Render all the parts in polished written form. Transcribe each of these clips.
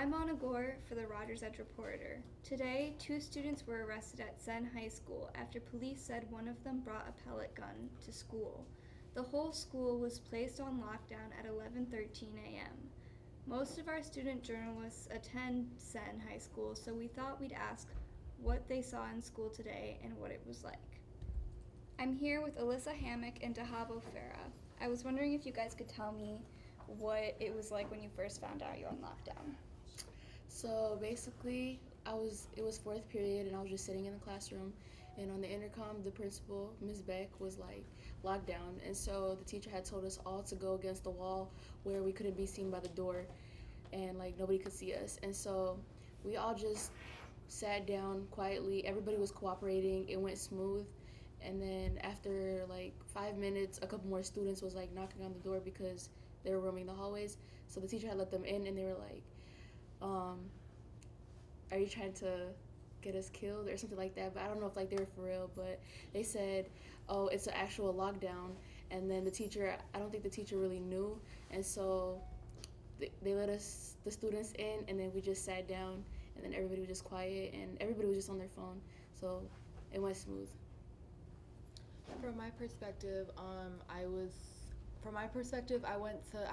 I'm Anna Gore for the Rogers Edge Reporter. Today, two students were arrested at Sen High School after police said one of them brought a pellet gun to school. The whole school was placed on lockdown at 11:13 a.m. Most of our student journalists attend Sen High School, so we thought we'd ask what they saw in school today and what it was like. I'm here with Alyssa Hammock and Dahabo Farah. I was wondering if you guys could tell me what it was like when you first found out you were on lockdown. So basically, it was fourth period, and I was just sitting in the classroom, and on the intercom, the principal, Ms. Beck, was like locked down, and so the teacher had told us all to go against the wall where we couldn't be seen by the door, and like nobody could see us, and so we all just sat down quietly. Everybody was cooperating. It went smooth, and then after like 5 minutes, a couple more students was like knocking on the door because they were roaming the hallways. So the teacher had let them in, and they were like, are you trying to get us killed or something like that? But I don't know if like they were for real, but they said, oh, it's an actual lockdown. And then I don't think the teacher really knew, and so they let us, the students, in, and then we just sat down, and then everybody was just quiet, and everybody was just on their phone, so it went smooth. From my perspective, I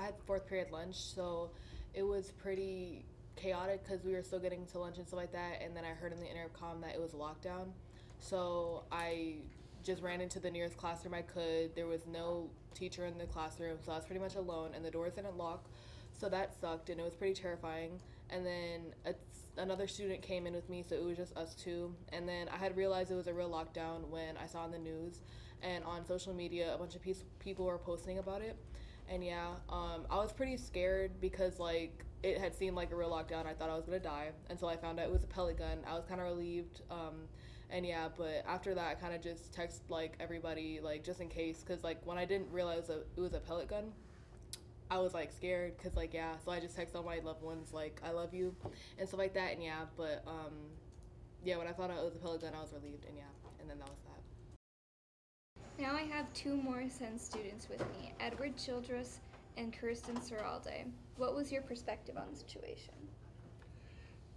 had fourth period lunch, so it was pretty chaotic because we were still getting to lunch and stuff like that, and then I heard in the intercom that it was lockdown, so I just ran into the nearest classroom I could. There was no teacher in the classroom, so I was pretty much alone, and the doors didn't lock, so that sucked, and it was pretty terrifying. And then another student came in with me, so it was just us two. And then I had realized it was a real lockdown when I saw on the news and on social media a bunch of people were posting about it. And yeah, I was pretty scared because like it had seemed like a real lockdown. I thought I was gonna die until I found out it was a pellet gun. I was kind of relieved. And yeah, but after that, I kind of just text like everybody, like just in case, because like when I didn't realize that it was a pellet gun, I was like scared because like yeah, so I just text all my loved ones like I love you and stuff like that. And yeah, but yeah, when I found out it was a pellet gun, I was relieved. And yeah, and then that was that. Now I have two more Sen students with me, Edward Childress and Kirsten Seralde. What was your perspective on the situation?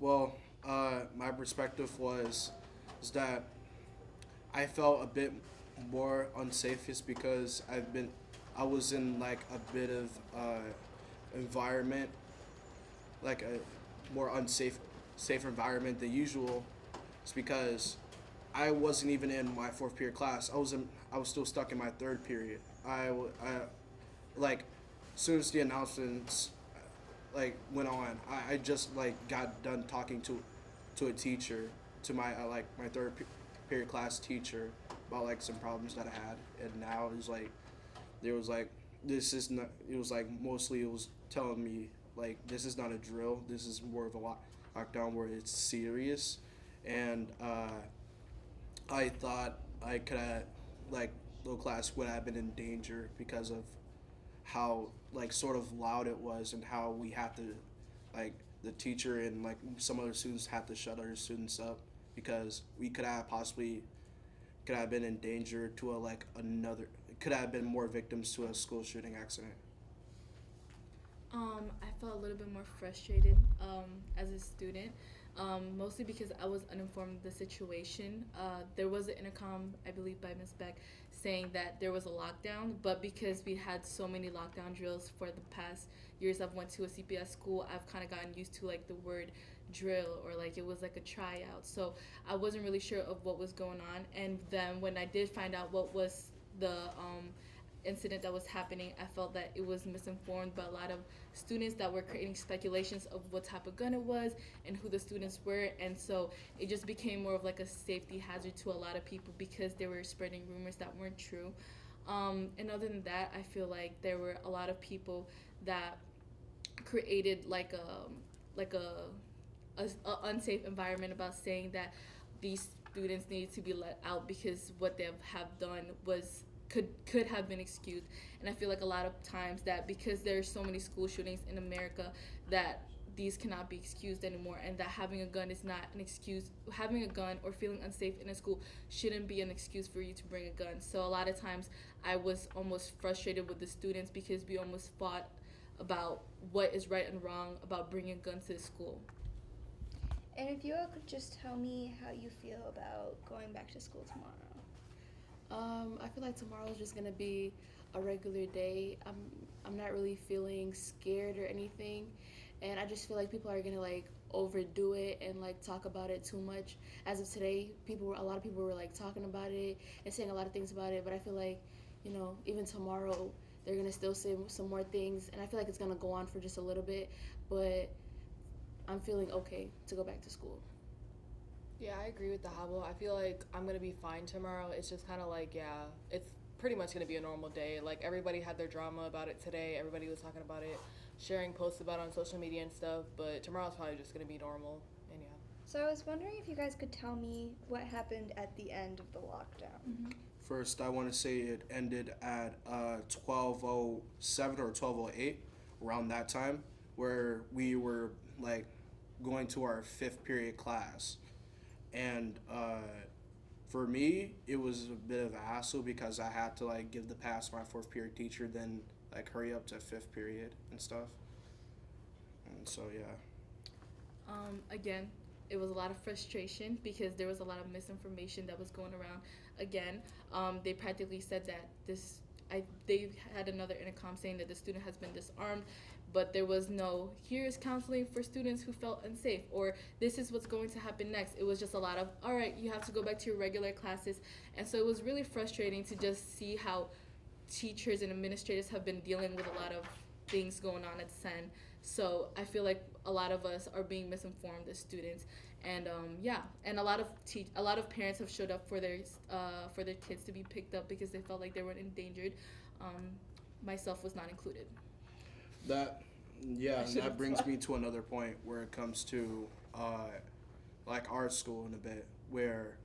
Well, my perspective is that I felt a bit more unsafe just because I was in like a bit of environment, like a more safer environment than usual. It's because I wasn't even in my fourth period class. I was still stuck in my third period. Like, as soon as the announcements like went on, I just like got done talking to a teacher, to my my period class teacher about like some problems that I had, and now it was like there was like this is not. It was like mostly it was telling me like this is not a drill. This is more of a lockdown where it's serious, and I thought I could have like the class would have been in danger because of how like sort of loud it was and how we had to like the teacher and like some other students had to shut other students up because we could have been in danger to a like another could have been more victims to a school shooting accident. I felt a little bit more frustrated as a student, mostly because I was uninformed of the situation. There was an intercom, I believe, by Ms. Beck saying that there was a lockdown, but because we had so many lockdown drills for the past years I've went to a CPS school, I've kind of gotten used to like the word drill or like it was like a tryout. So I wasn't really sure of what was going on. And then when I did find out what was the incident that was happening, I felt that it was misinformed by a lot of students that were creating speculations of what type of gun it was and who the students were, and so it just became more of like a safety hazard to a lot of people because they were spreading rumors that weren't true. And other than that, I feel like there were a lot of people that created like a unsafe environment about saying that these students needed to be let out because what they have done was could have been excused. And I feel like a lot of times that because there's so many school shootings in America that these cannot be excused anymore, and that having a gun is not an excuse. Having a gun or feeling unsafe in a school shouldn't be an excuse for you to bring a gun. So a lot of times I was almost frustrated with the students because we almost fought about what is right and wrong about bringing guns to the school. And if you all could just tell me how you feel about going back to school tomorrow. I feel like tomorrow is just gonna be a regular day. I'm not really feeling scared or anything, and I just feel like people are gonna like overdo it and like talk about it too much. As of today, a lot of people were like talking about it and saying a lot of things about it, but I feel like, you know, even tomorrow they're gonna still say some more things, and I feel like it's gonna go on for just a little bit, but I'm feeling okay to go back to school. Yeah, I agree with the Habo. I feel like I'm gonna be fine tomorrow. It's just kind of like, yeah, it's pretty much gonna be a normal day. Like everybody had their drama about it today. Everybody was talking about it, sharing posts about it on social media and stuff. But tomorrow's probably just gonna be normal. And yeah. So I was wondering if you guys could tell me what happened at the end of the lockdown. First, I want to say it ended at 12:07 or 12:08, around that time, where we were like going to our fifth period class. And for me, it was a bit of a hassle because I had to like give the pass to my fourth period teacher, then like hurry up to fifth period and stuff. And so yeah. Again, it was a lot of frustration because there was a lot of misinformation that was going around. Again, they practically said that they had another intercom saying that the student has been disarmed, but there was no, here's counseling for students who felt unsafe, or this is what's going to happen next. It was just a lot of, all right, you have to go back to your regular classes. And so it was really frustrating to just see how teachers and administrators have been dealing with a lot of things going on at SEN. So I feel like a lot of us are being misinformed as students, and and a lot of parents have showed up for their kids to be picked up because they felt like they were endangered. Myself was not included. That that brings me to another point where it comes to like our school in a bit, where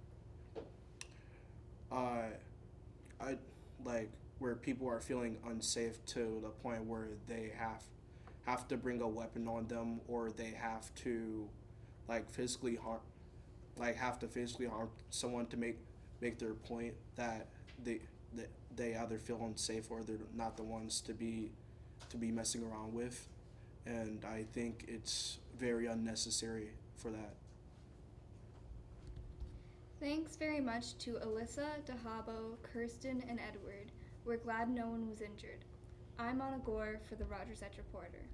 I like where people are feeling unsafe to the point where they have to bring a weapon on them, or they have to like physically harm someone to make their point that they either feel unsafe or they're not the ones to be messing around with. And I think it's very unnecessary for that. Thanks very much to Alyssa, Dahabo, Kirsten, and Edward. We're glad no one was injured. I'm Anna Gore for the Rogers Edge Reporter.